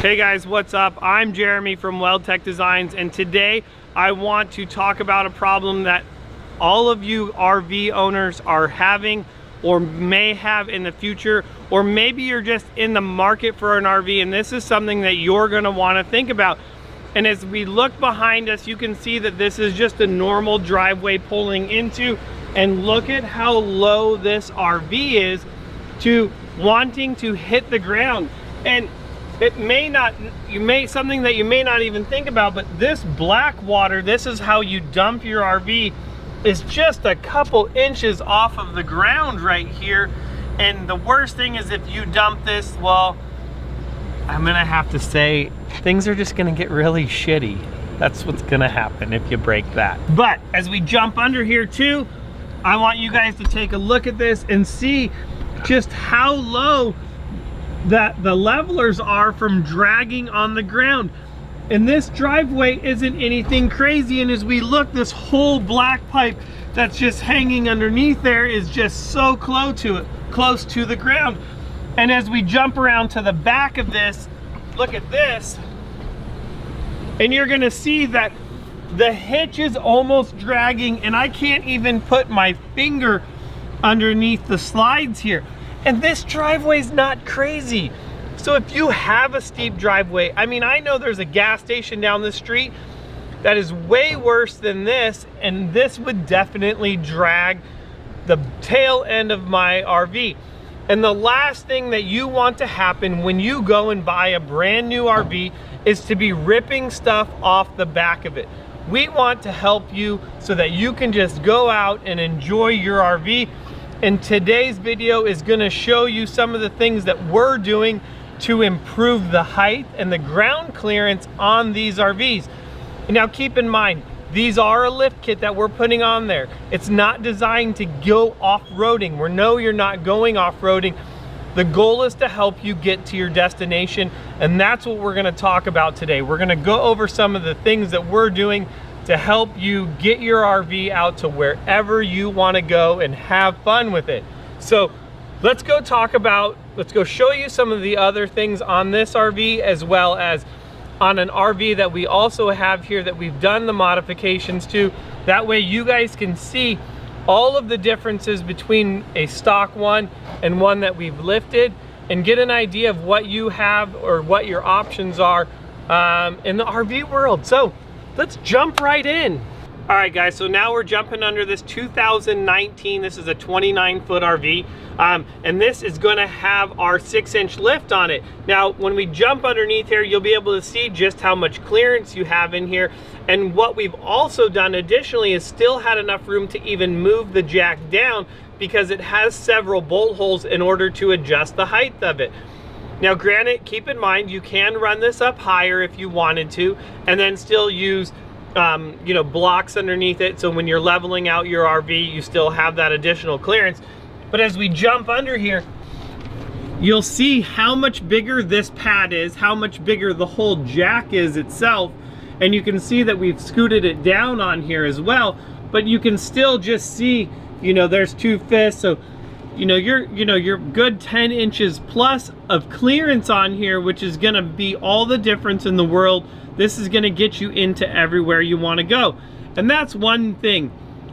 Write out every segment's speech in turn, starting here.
Hey guys, what's up? I'm Jeremy from WeldTech Designs, and today I want to talk about a problem that all of you RV owners are having or may have in the future, or maybe you're just in the market for an RV and this is something that you're gonna wanna think about. And as we look behind us, you can see that this is just a normal driveway pulling into, and look at how low this RV is to wanting to hit the ground. And it may not, something that you may not even think about, but this black water, this is how you dump your RV, is just a couple inches off of the ground right here. And the worst thing is if you dump this, well, I'm gonna have to say, things are just gonna get really shitty. That's what's gonna happen if you break that. But as we jump under here too, I want you guys to take a look at this and see just how low that the levelers are from dragging on the ground. And this driveway isn't anything crazy, and as we look, this whole black pipe that's just hanging underneath there is just so close to the ground. And as we jump around to the back of this, look at this, and you're gonna see that the hitch is almost dragging, and I can't even put my finger underneath the slides here. And this driveway's not crazy. So if you have a steep driveway, I mean, I know there's a gas station down the street that is way worse than this, and this would definitely drag the tail end of my RV. And the last thing that you want to happen when you go and buy a brand new RV is to be ripping stuff off the back of it. We want to help you so that you can just go out and enjoy your RV. And today's video is gonna show you some of the things that we're doing to improve the height and the ground clearance on these RVs. And now keep in mind, these are a lift kit that we're putting on there. It's not designed to go off-roading. We know you're not going off-roading. The goal is to help you get to your destination, and that's what we're gonna talk about today. We're gonna go over some of the things that we're doing to help you get your RV out to wherever you wanna go and have fun with it. So let's go show you some of the other things on this RV, as well as on an RV that we also have here that we've done the modifications to. That way you guys can see all of the differences between a stock one and one that we've lifted, and get an idea of what you have or what your options are in the RV world. So let's jump right in. All right guys, so now we're jumping under this 2019, this is a 29-foot RV, and this is gonna have our 6-inch lift on it. Now, when we jump underneath here, you'll be able to see just how much clearance you have in here. And what we've also done additionally is still had enough room to even move the jack down, because it has several bolt holes in order to adjust the height of it. Now granted, keep in mind, you can run this up higher if you wanted to, and then still use blocks underneath it, so when you're leveling out your RV, you still have that additional clearance. But as we jump under here, you'll see how much bigger this pad is, how much bigger the whole jack is itself, and you can see that we've scooted it down on here as well, but you can still just see, there's 2 fists, so you're good 10 inches plus of clearance on here, which is gonna be all the difference in the world. This is gonna get you into everywhere you wanna go. And that's one thing.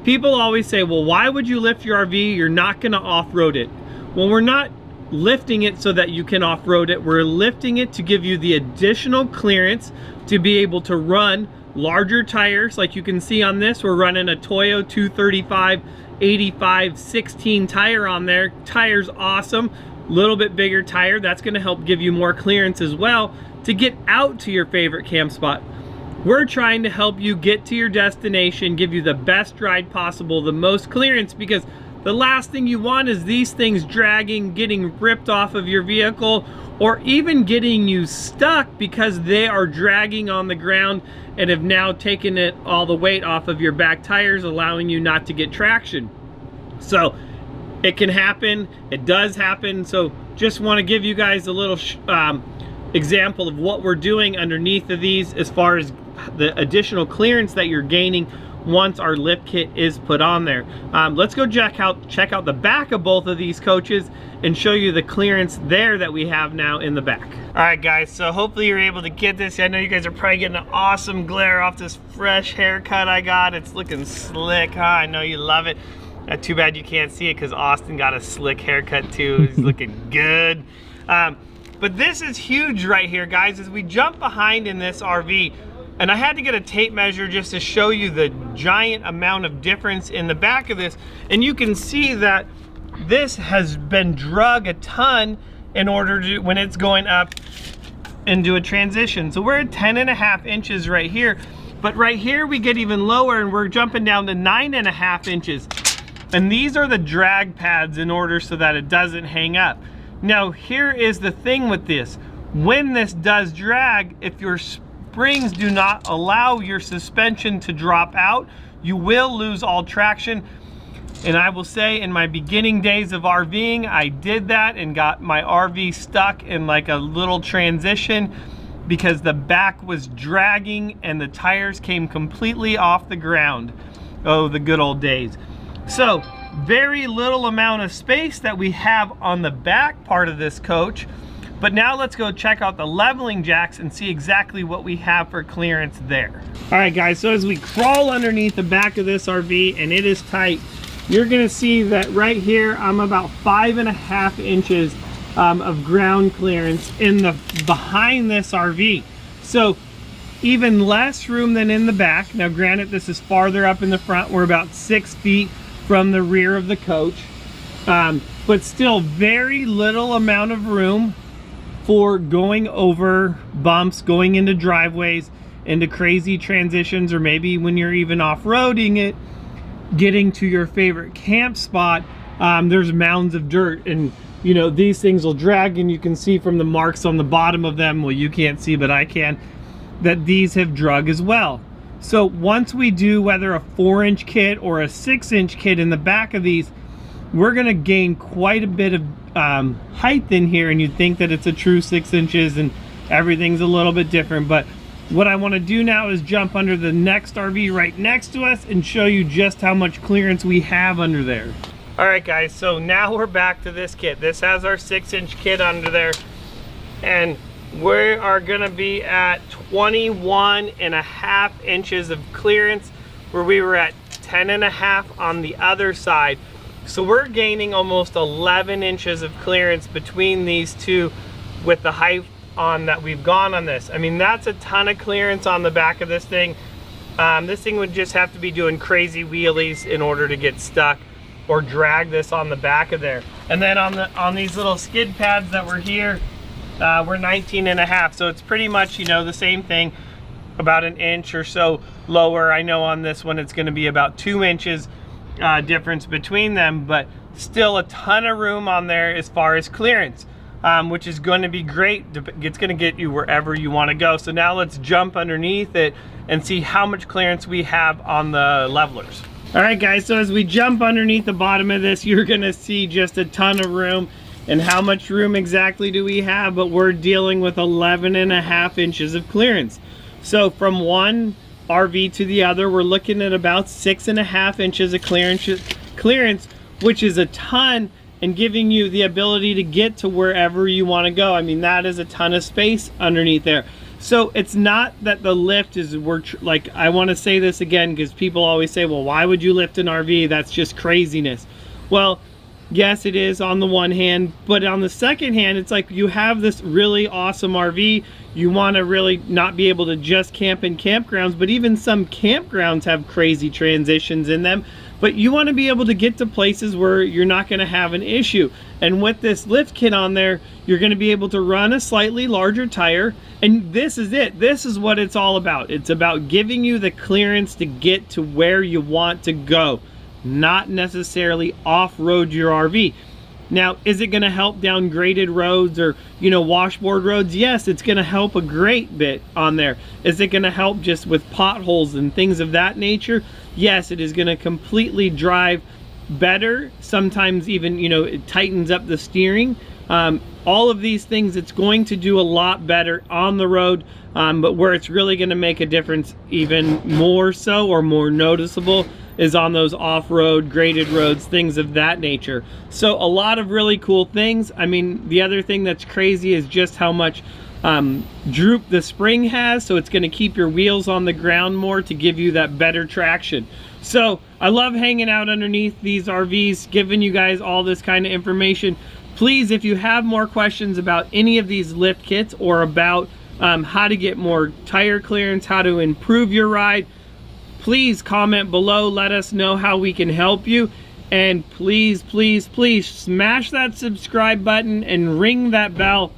People always say, well, why would you lift your RV? You're not gonna off-road it. Well, we're not lifting it so that you can off-road it. We're lifting it to give you the additional clearance to be able to run larger tires. Like you can see on this, we're running a Toyo 235 85 16 tire on there. Tire's awesome. Little bit bigger tire, that's gonna help give you more clearance as well to get out to your favorite camp spot. We're trying to help you get to your destination, give you the best ride possible, the most clearance, because the last thing you want is these things dragging, getting ripped off of your vehicle, or even getting you stuck because they are dragging on the ground and have now taken all the weight off of your back tires, allowing you not to get traction. So it can happen, it does happen. So just want to give you guys a little example of what we're doing underneath of these as far as the additional clearance that you're gaining once our lift kit is put on there. Let's go check out the back of both of these coaches and show you the clearance there that we have now in the back. All right guys, so hopefully you're able to get this. I know you guys are probably getting an awesome glare off this fresh haircut I got. It's looking slick, huh? I know you love it. Too bad you can't see it because Austin got a slick haircut too. He's looking good. But this is huge right here, guys, as we jump behind in this RV. And I had to get a tape measure just to show you the giant amount of difference in the back of this. And you can see that this has been drug a ton in order to, when it's going up into a transition. So we're at 10.5 inches right here, but right here we get even lower and we're jumping down to 9.5 inches. And these are the drag pads in order so that it doesn't hang up. Now here is the thing with this. When this does drag, if your springs do not allow your suspension to drop out, you will lose all traction. And I will say, in my beginning days of RVing, I did that and got my RV stuck in like a little transition because the back was dragging and the tires came completely off the ground. Oh, the good old days. So, very little amount of space that we have on the back part of this coach. But now let's go check out the leveling jacks and see exactly what we have for clearance there. All right guys, so as we crawl underneath the back of this RV and it is tight, you're gonna see that right here, I'm about 5.5 inches of ground clearance in the behind this RV. So even less room than in the back. Now granted, this is farther up in the front. We're about 6 feet from the rear of the coach. But still very little amount of room for going over bumps, going into driveways, into crazy transitions, or maybe when you're even off-roading it, getting to your favorite camp spot, there's mounds of dirt and you know these things will drag, and you can see from the marks on the bottom of them, well you can't see but I can, that these have drug as well. So once we do whether a 4-inch kit or a 6-inch kit in the back of these, we're gonna gain quite a bit of height in here, and you'd think that it's a true 6 inches and everything's a little bit different. But what I want to do now is jump under the next RV right next to us and show you just how much clearance we have under there. All right guys, so now we're back to this kit. This has our 6-inch kit under there, and we are gonna be at 21.5 inches of clearance, where we were at 10.5 on the other side. So we're gaining almost 11 inches of clearance between these two with the height on that we've gone on this. I mean, that's a ton of clearance on the back of this thing. This thing would just have to be doing crazy wheelies in order to get stuck or drag this on the back of there. And then on these little skid pads that were here, we're 19.5. So it's pretty much, you know, the same thing, about an inch or so lower. I know on this one it's going to be about 2 inches difference between them, but still a ton of room on there as far as clearance. Which is going to be great. It's going to get you wherever you want to go. So now let's jump underneath it and see how much clearance we have on the levelers. All right guys, so as we jump underneath the bottom of this, you're going to see just a ton of room. And how much room exactly do we have? But we're dealing with 11.5 inches of clearance. So from one RV to the other, we're looking at about 6.5 inches of clearance, which is a ton, and giving you the ability to get to wherever you want to go. I mean, that is a ton of space underneath there. So it's not that the lift is, like, I want to say this again because people always say, well, why would you lift an RV? That's just craziness. Well, yes, it is on the one hand, but on the second hand, it's like you have this really awesome RV. You want to really not be able to just camp in campgrounds, but even some campgrounds have crazy transitions in them. But you want to be able to get to places where you're not going to have an issue. And with this lift kit on there, you're going to be able to run a slightly larger tire. And this is it. This is what it's all about. It's about giving you the clearance to get to where you want to go, not necessarily off-road your RV. Now, is it going to help down graded roads or, you know, washboard roads? Yes, it's going to help a great bit on there. Is it going to help just with potholes and things of that nature? Yes, it is going to completely drive better. Sometimes even, you know, it tightens up the steering. all of these things, it's going to do a lot better on the road, but where it's really going to make a difference even more so, or more noticeable, is on those off-road graded roads, things of that nature. So a lot of really cool things. I mean, the other thing that's crazy is just how much droop the spring has, so it's going to keep your wheels on the ground more to give you that better traction. So I love hanging out underneath these RVs, giving you guys all this kind of information. Please, if you have more questions about any of these lift kits, or about how to get more tire clearance, how to improve your ride, please comment below, let us know how we can help you. And please, please, please smash that subscribe button and ring that bell.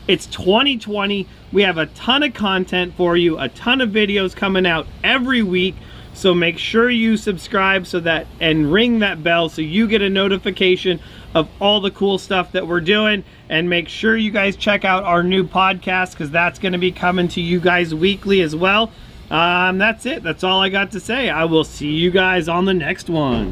It's 2020. We have a ton of content for you, a ton of videos coming out every week. So make sure you subscribe and ring that bell so you get a notification of all the cool stuff that we're doing. And make sure you guys check out our new podcast, because that's going to be coming to you guys weekly as well. That's it. That's all I got to say. I will see you guys on the next one.